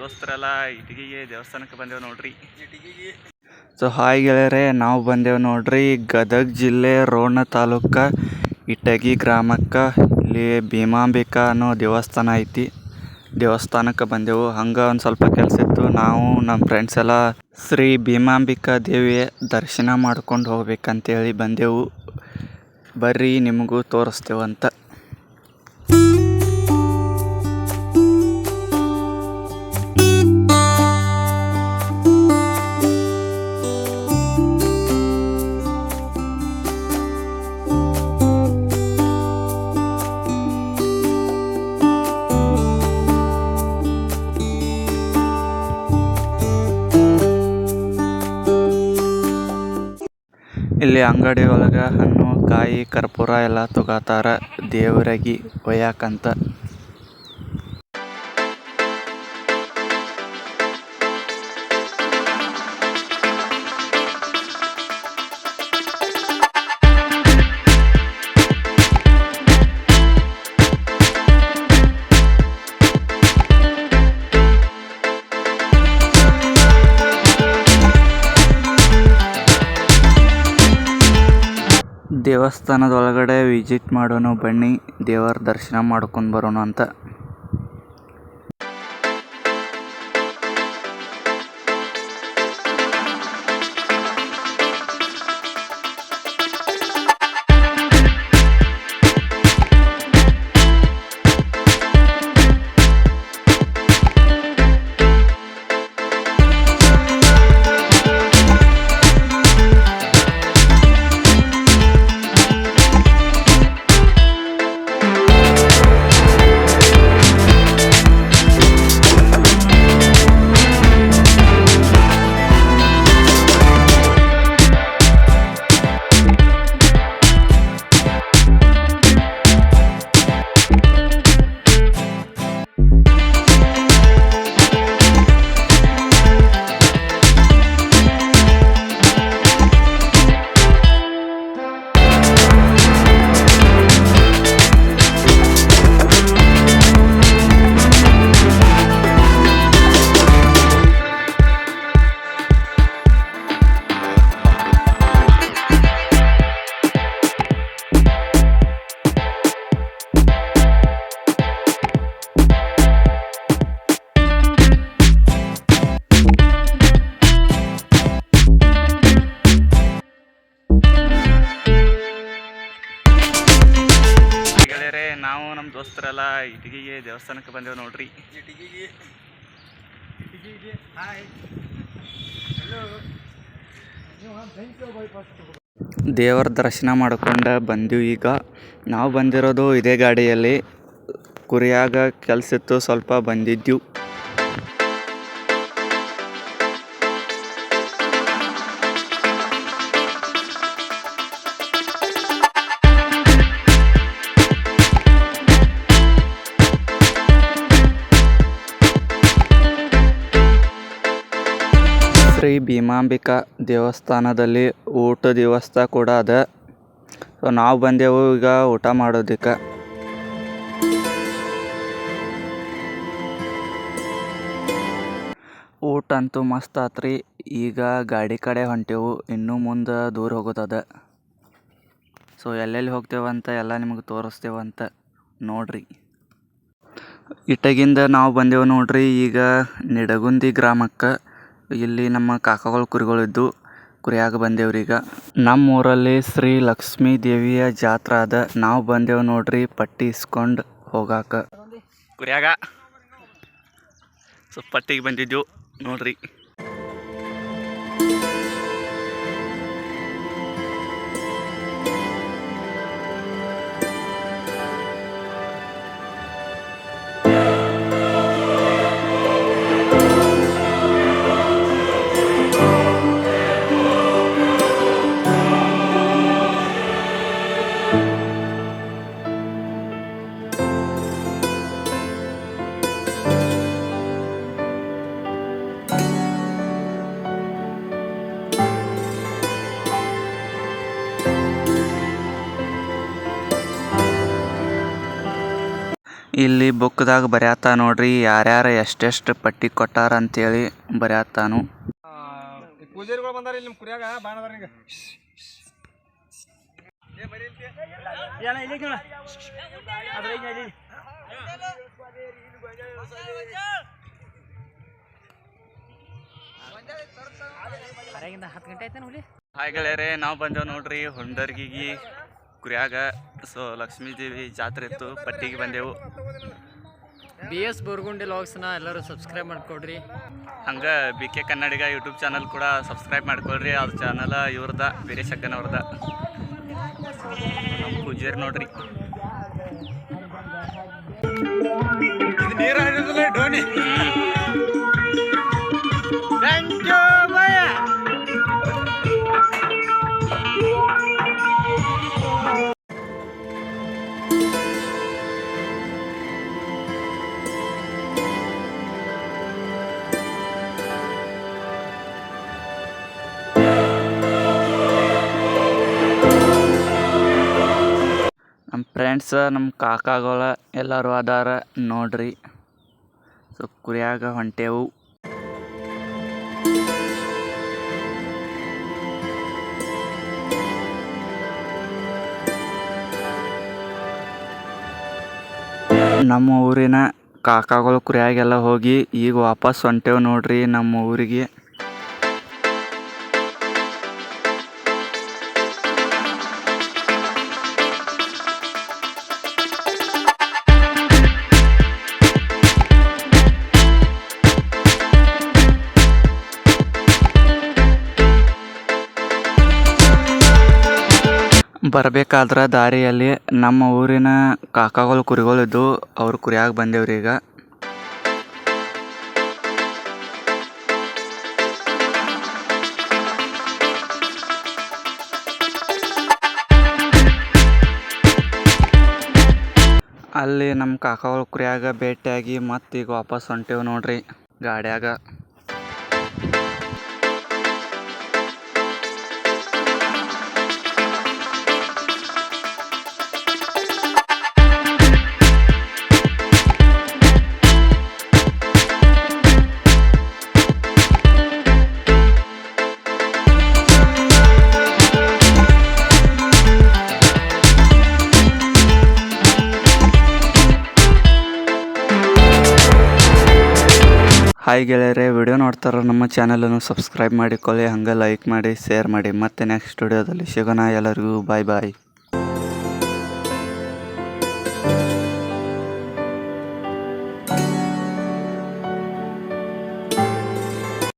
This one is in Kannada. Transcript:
ದೋಸ್ತರೆಲ್ಲ ಇಟಗಿಗೆ ದೇವಸ್ಥಾನಕ್ಕೆ ಬಂದೇವು ನೋಡ್ರಿ. ಸೊ ಹಾಯ್ ಗೆಳೆಯರೆ, ನಾವು ಬಂದೇವು ನೋಡ್ರಿ ಗದಗ ಜಿಲ್ಲೆ ರೋಣ ತಾಲೂಕ ಇಟಗಿ ಗ್ರಾಮಕ್ಕೆ. ಇಲ್ಲಿ ಭೀಮಾಂಬಿಕಾ ಅನ್ನೋ ದೇವಸ್ಥಾನ ಐತಿ. ದೇವಸ್ಥಾನಕ್ಕೆ ಬಂದೆವು. ಹಂಗೆ ಒಂದು ಸ್ವಲ್ಪ ಕೆಲಸ ಇತ್ತು. ನಾವು ನಮ್ಮ ಫ್ರೆಂಡ್ಸ್ ಎಲ್ಲ ಶ್ರೀ ಭೀಮಾಂಬಿಕಾ ದೇವಿಯ ದರ್ಶನ ಮಾಡ್ಕೊಂಡು ಹೋಗ್ಬೇಕಂತೇಳಿ ಬಂದೆವು. ಬರ್ರಿ ನಿಮಗೂ ತೋರಿಸ್ತೇವಂತ. ಇಲ್ಲಿ ಅಂಗಡಿ ಒಳಗೆ ಹಣ್ಣು ಕಾಯಿ ಕರ್ಪೂರ ಎಲ್ಲ ತಗೋತಾರ ದೇವರಿಗೆ ಒಯ್ಯಾಕಂತ. ದೇವಸ್ಥಾನದ ಒಳಗಡೆ ವಿಸಿಟ್ ಮಾಡೋಣ ಬನ್ನಿ, ದೇವರ ದರ್ಶನ ಮಾಡ್ಕೊಂಡು ಬರೋಣ ಅಂತ. ನಾವು ನಮ್ಮ ದೋಸ್ತರೆಲ್ಲ ಇಟಗಿಗೆ ದೇವಸ್ಥಾನಕ್ಕೆ ಬಂದೇವು ನೋಡ್ರಿ. ದೇವರ ದರ್ಶನ ಮಾಡ್ಕೊಂಡು ಬಂದೀವಿ. ಈಗ ನಾವು ಬಂದಿರೋದು ಇದೇ ಗಾಡಿಯಲ್ಲಿ. ಕುರಿಯಾಗ ಕೆಲಸ ಇತ್ತು, ಸ್ವಲ್ಪ ಬಂದಿದ್ದೀವಿ. ಶ್ರೀ ಭೀಮಾಂಬಿಕಾ ದೇವಸ್ಥಾನದಲ್ಲಿ ಊಟದ ವ್ಯವಸ್ಥೆ ಕೂಡ ಅದ. ಸೊ ನಾವು ಬಂದೆವು ಈಗ ಊಟ ಮಾಡೋದಕ್ಕೆ. ಊಟ ಅಂತೂ ಮಸ್ತ್ ಆತ್ರಿ. ಈಗ ಗಾಡಿ ಕಡೆ ಹೊಂಟೆವು, ಇನ್ನೂ ಮುಂದೆ ದೂರ ಹೋಗೋದದ. ಸೊ ಎಲ್ಲೆಲ್ಲಿ ಹೋಗ್ತೇವಂತ ಎಲ್ಲ ನಿಮಗೆ ತೋರಿಸ್ತೇವಂತ ನೋಡ್ರಿ. ಇಟಗಿಂದ ನಾವು ಬಂದೆವು ನೋಡ್ರಿ ಈಗ ನಿಡಗುಂದಿ ಗ್ರಾಮಕ್ಕೆ. ಇಲ್ಲಿ ನಮ್ಮ ಕಾಕಗಳ ಕುರಿಗಳಿದ್ದು ಕುರಿಯಾಗ ಬಂದೇವ್ರಿ. ಈಗ ನಮ್ಮ ಊರಲ್ಲಿ ಶ್ರೀ ಲಕ್ಷ್ಮೀ ದೇವಿಯ ಜಾತ್ರೆ ಅದ. ನಾವು ಬಂದೇವು ನೋಡ್ರಿ ಪಟ್ಟಿ ಇಸ್ಕೊಂಡು ಹೋಗಾಕ ಕುರಿಯಾಗ. ಸೊ ಪಟ್ಟಿಗೆ ಬಂದಿದ್ದೆವು ನೋಡ್ರಿ. ಇಲ್ಲಿ ಬುಕ್ದಾಗ ಬರ್ಯಾತ ನೋಡ್ರಿ ಯಾರ್ಯಾರ ಎಷ್ಟೆಷ್ಟು ಪಟ್ಟಿ ಕೊಟ್ಟಾರ ಅಂತೇಳಿ ಬರ್ಯಾತಾನು. ಪೂಜಾರಿಗಳು ಬಂದಾರ ಇಲ್ಲಿ ನಿಮ್ಮ ಕುರಿಯಾಗ ಬಾಣದಾರ ಈಗ ಹಾಯ್ ಗೆಳೆಯರೇ, ನಾವು ಬಂದೇವು ನೋಡ್ರಿ ಹೊಂಡರ್ಗಿಗಿ ಕುರಿಯಾಗ. ಸೊ ಲಕ್ಷ್ಮೀ ದೇವಿ ಜಾತ್ರೆ ಇತ್ತು, ಪಟ್ಟಿಗೆ ಬಂದೆವು. BS ಬೋರ್ಗುಂಡಿ ಲಾಗ್ಸ್ನ ಎಲ್ಲರೂ ಸಬ್ಸ್ಕ್ರೈಬ್ ಮಾಡ್ಕೊಡ್ರಿ. ಹಂಗೆ BK ಕನ್ನಡಿಗ ಯೂಟ್ಯೂಬ್ ಚಾನಲ್ ಕೂಡ ಸಬ್ಸ್ಕ್ರೈಬ್ ಮಾಡ್ಕೊಳ್ರಿ. ಅದು ಚಾನಲ್ ಇವ್ರದ ವೀರೇಶ್ ಅಕ್ಕನವ್ರದ. ನಮ್ಮ ಪೂಜಾರಿ ನೋಡ್ರಿ ನೀರು ಹರಿದಿಲ್ಲ ಡೋನಿ. ನಮ್ಮ ಫ್ರೆಂಡ್ಸ್, ನಮ್ಮ ಕಾಕಾಗಳ ಎಲ್ಲರೂ ಅದಾರ ನೋಡ್ರಿ. ಸೊ ಕುರಿಯಾಗ ಹೊಂಟೇವು. ನಮ್ಮ ಊರಿನ ಕಾಕಾಗಳು ಕುರಿಯಾಗೆಲ್ಲ ಹೋಗಿ ಈಗ ವಾಪಸ್ ಹೊಂಟೇವು ನೋಡ್ರಿ ನಮ್ಮ ಊರಿಗೆ. ಬರಬೇಕಾದ್ರೆ ದಾರಿಯಲ್ಲಿ ನಮ್ಮ ಊರಿನ ಕಾಕಾಗಳು ಕುರಿಗಳಿದ್ದು ಅವ್ರ ಕುರಿಯಾಗ ಬಂದೇವ್ರಿ ಈಗ. ಅಲ್ಲಿ ನಮ್ಮ ಕಾಕಾಗಳ ಕುರಿಯಾಗ ಭೇಟಿಯಾಗಿ ಮತ್ತೆ ಈಗ ವಾಪಸ್ ಹೊಂಟೇವು ನೋಡ್ರಿ ಗಾಡ್ಯಾಗ. ಹಾಯ್ ಗೆಳೆಯರೇ, ವಿಡಿಯೋ ನೋಡ್ತಾರ ನಮ್ಮ ಚಾನಲನ್ನು ಸಬ್ಸ್ಕ್ರೈಬ್ ಮಾಡಿಕೊಳ್ಳಿ, ಹಂಗೆ ಲೈಕ್ ಮಾಡಿ, ಶೇರ್ ಮಾಡಿ. ಮತ್ತೆ ನೆಕ್ಸ್ಟ್ ವಿಡಿಯೋದಲ್ಲಿ ಸಿಗೋಣ. ಎಲ್ಲರಿಗೂ ಬಾಯ್ ಬಾಯ್.